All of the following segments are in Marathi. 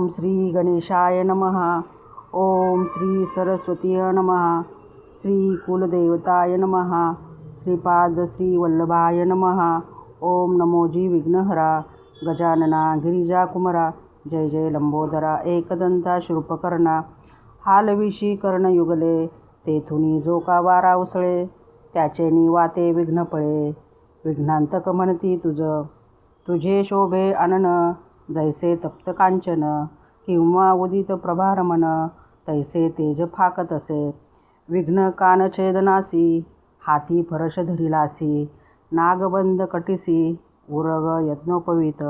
ओम श्री गणेशाय नमः. ओम श्री सरस्वती नमः. श्री कुलदेवताय नमः. श्रीपाद श्री वल्लभाय नमः. ओम नमोजी विघ्नहरा गजानना गिरिजा कुमरा. जय जय लंबोदरा एकदंता शूर्पकर्णा. हालविशी कर्णयुगले तेथुनी जो का वारा उसळे. त्याचेनी वाते विघ्न पळे. विघ्नांतक म्हणती तुझे शोभे आनन. जैसे तप्त कांचन किंवा उदित प्रभारमन. तैसे तेज फाकत असे. विघ्न कानछेदनासी हाती फरश धरिलासी. नागबंद कटिसी उरग यज्ञोपवीत.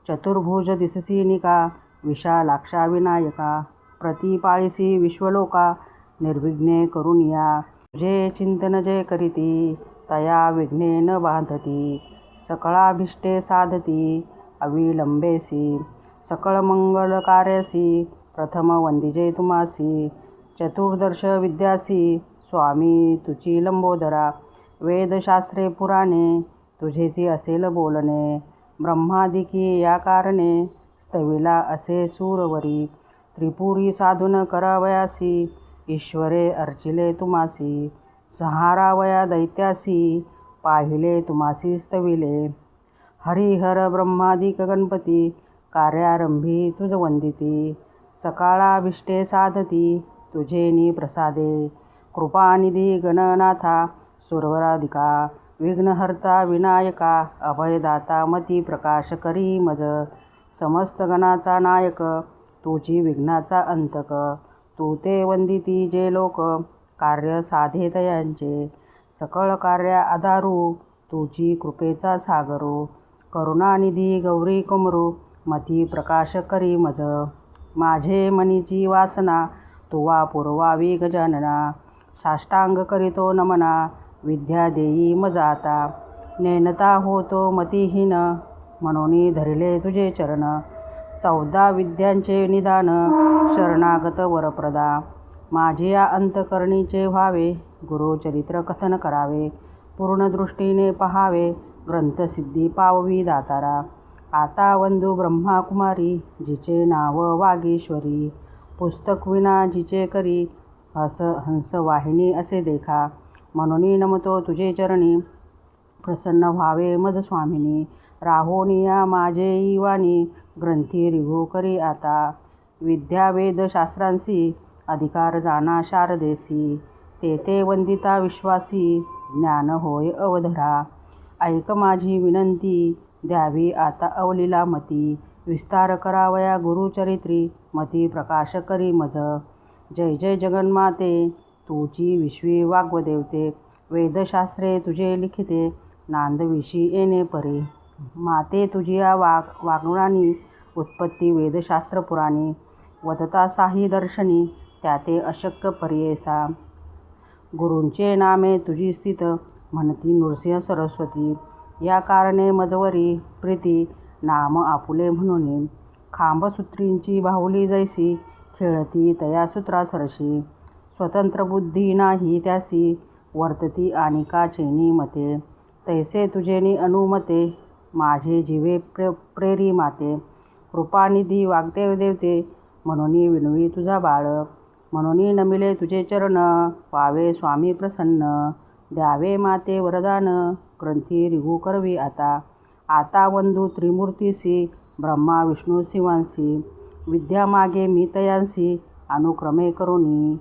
चतुर्भुज दिससी निका विशालाक्षा विनायका. प्रतिपाळीसी विश्वलोका निर्विघ्ने करुनिया. तुझे चिंतन जे करीती तया विघ्ने न बांधती. सकळाभिष्टे साधती अविलंबेसी. सकळ मंगल कार्यसी प्रथम वंदिजे तुमासी. चतुर्दर्श विद्यासी स्वामी तुची लंबोदरा. वेदशास्त्रे पुराणे तुझेची असेल बोलणे. ब्रह्मादिकी या कारणे स्तविला असे सूरवरी. त्रिपुरी साधून करावयासी ईश्वरे अर्चिले तुमासी. संहारावया दैत्यासी पाहिले तुमासी स्तविले. हरिहर ब्रह्मादिक गणपती कार्यारंभी तुझ वंदिती. सकाळाभिष्टे साधती तुझेनी प्रसादे. कृपानिधी गणनाथा सुरवराधिका. विघ्नहर्ता विनायका अभयदाता मती प्रकाश करी मज. समस्त गणाचा नायक तुझी विघ्नाचा अंतक. तू ते वंदिती जे लोक कार्य साधे तयांचे. सकळ कार्या आधारू तुझी कृपेचा सागरू. करुणानिधी गौरी कुमरू मती प्रकाश करी मज. माझे मनीची वासना तुवा पुरवावी गजानना. साष्टांग करीतो नमना विद्या देई मज आता. नेनता होतो मतिहीन म्हणून धरले तुझे चरण. 14 विद्यांचे निदान शरणागत वरप्रदा. माझिया अंतकरणीचे व्हावे गुरुचरित्र कथन करावे. पूर्ण दृष्टीने पहावे ग्रंथसिद्धी पाववी दातारा. आता वंदू ब्रह्मा कुमारी जिचे नाव वागीश्वरी. पुस्तक विना जिचे करी हंसवाहिनी असे देखा. म्हणून नमतो तुझे चरणी प्रसन्न व्हावे मज स्वामिनी. राहोनिया माझे वाणी ग्रंथी रिघू करी आता. विद्या वेद शास्त्रांसी अधिकार जाणा शारदेसी. ते वंदिता विश्वासी ज्ञान होय अवधरा. ऐक माझी विनंती द्यावी आता अवलीला मती. विस्तार करावया गुरुचरित्री मती प्रकाश करी मज. जय जय जगन्माते तुची विश्वी वाग्वदेवते. वेदशास्त्रे तुझे लिखिते नांदविशी येणे परी. माते तुझिया वाग्वाणी उत्पत्ती वेदशास्त्र पुराणी. वदता साही दर्शनी त्याते अशक्य पर्येसा. गुरूंचे नामे तुझी स्थित म्हणती नृसिंह सरस्वती. या कारणे मजवरी प्रीती नाम आपुले म्हणून. खांबसूत्रींची बाहुली जैसी खेळती तया सूत्रा सरशी. स्वतंत्र बुद्धी नाही त्यासी वर्तती आनिका चेनी मते. तैसे तुझेनी अनुमते माझे जीवे प्रेरी माते. कृपानिधी वाग्देव देवते म्हणून विनवी तुझा बाळ. म्हणून नमिले तुझे चरण पावे स्वामी प्रसन्न. द्यावे माते वरदान ग्रंथी रिघू करवी आता. आता वंदू त्रिमूर्तीसी ब्रह्मा विष्णू शिवांसी. विद्या मागे मी तयांसी अनुक्रमे करुणी.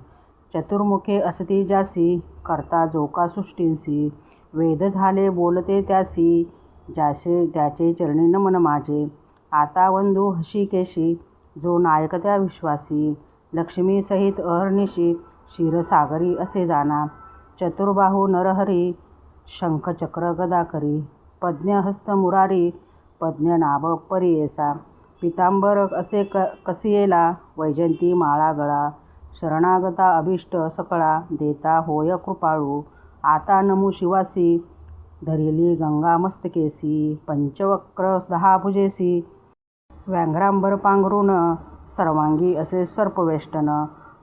चतुर्मुखे असती जासी करता जोका सृष्टींसी. वेद झाले बोलते त्यासी त्याचे चरणी नमन माझे. आता वंदू हशिकेशी जो नायक त्या विश्वासी. लक्ष्मी सहित अहर्निशी क्षीरसागरी असे जाना. चतुर्बाहू नरहरी शंख चक्र गदा करी. पद्महस्त मुरारी पद्मनाभ परियेसा. पितांबर असे कसियेला वैजंती माळा गळा. शरणागता अभिष्ट सकळा देता होय कृपाळू. आता नमू शिवासी धरिली गंगा मस्तकेसी. पंचवक्र 10 भुजेसी व्याघ्रांबर पांघरून. सर्वांगी असे सर्पवेष्टन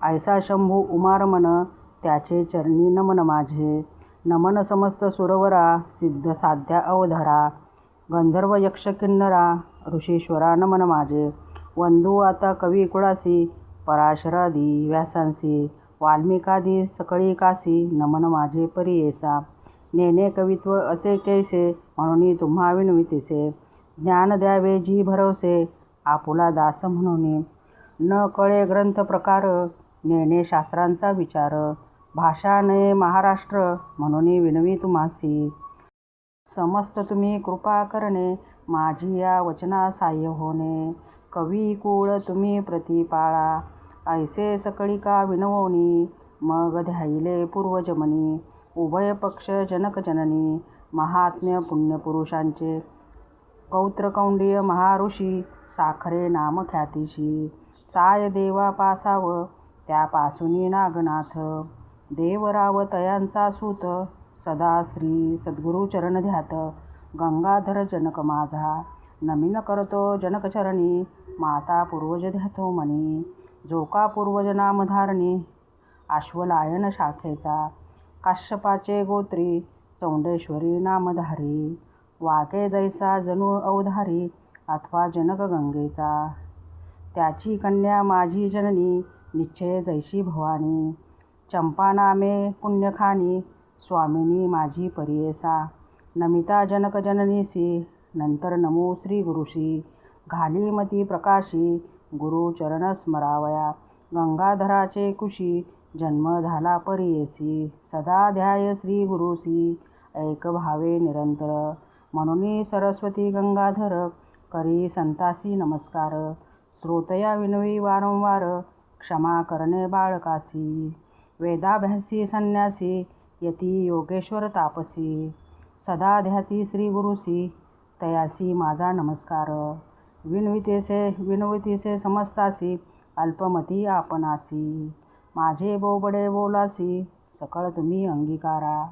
ऐसा शंभू उमारमन. त्याचे चरणी नमन माझे. नमन समस्त सुरवरा सिद्ध साध्या अवधरा. गंधर्व यक्ष किन्नरा ऋषीश्वरा नमन माझे. वंदू आता कवी कुळासी, पराशरादी व्यासांसी, वाल्मिकादी सकळी कासी, नमन माझे परियेसा. नेने कवित्व असे कैसे, म्हणून तुम्हा विनवितेसे. ज्ञान द्यावे जी भरवसे, आपुला दास म्हणून. न कळे ग्रंथ प्रकार, नेने शास्त्रांचा विचार. भाषा नये महाराष्ट्र, म्हणून विनवी तुम्हासी. समस्त तुम्ही कृपा करणे, माझी या वचना साह्य होणे. कवी कुळ तुम्ही प्रतिपाळा, ऐसे सकळिका विनवोनी. मग ध्यायले पूर्वजमनी, उभय पक्ष जनक जननी. महात्म्य पुण्यपुरुषांचे, कौत्रकौंडिय महाऋषी. साखरे नाम ख्यातीशी, साय देवा पासाव, त्यापासूनी नागनाथ. देवराव तयांचा सूत, सदा श्री सद्गुरु चरण ध्यात. गंगाधर जनक माझा, नमिन करतो जनकचरणी. माता पूर्वज ध्यातो मनी, जोका पूर्वज नामधारणी. अश्वलायन शाखेचा, काश्यपाचे गोत्री. चौंडेश्वरी नामधारी, वाके जैसा जणू अवधारी. अथवा जनक गंगेचा, त्याची कन्या माझी जननी. निश्चय जैशी भवानी, चंपा नामे पुण्यखानी. स्वामिनी माझी परियेसा, नमिता जनक जननीसी. नंतर नमो श्री गुरुशी, घाली मती प्रकाशी. गुरु चरण स्मरावया, गंगाधराचे कुशी. जन्म झाला परियेसी, सदा ध्याय श्री गुरुसी. ऐक भावे निरंतर, म्हणून सरस्वती गंगाधर. करी संतासी नमस्कार, श्रोतया विनवी वारंवार. क्षमा करणे बाळकासी, वेदाभ्यासी संन्यासी. यती योगेश्वर तापसी, सदा ध्याती श्री गुरुसी. तयासी माझा नमस्कार, विनवितेसे समस्तासी. अल्पमती आपणासी, माझे बोबडे बोलासी. सकळ तुम्ही अंगीकारा.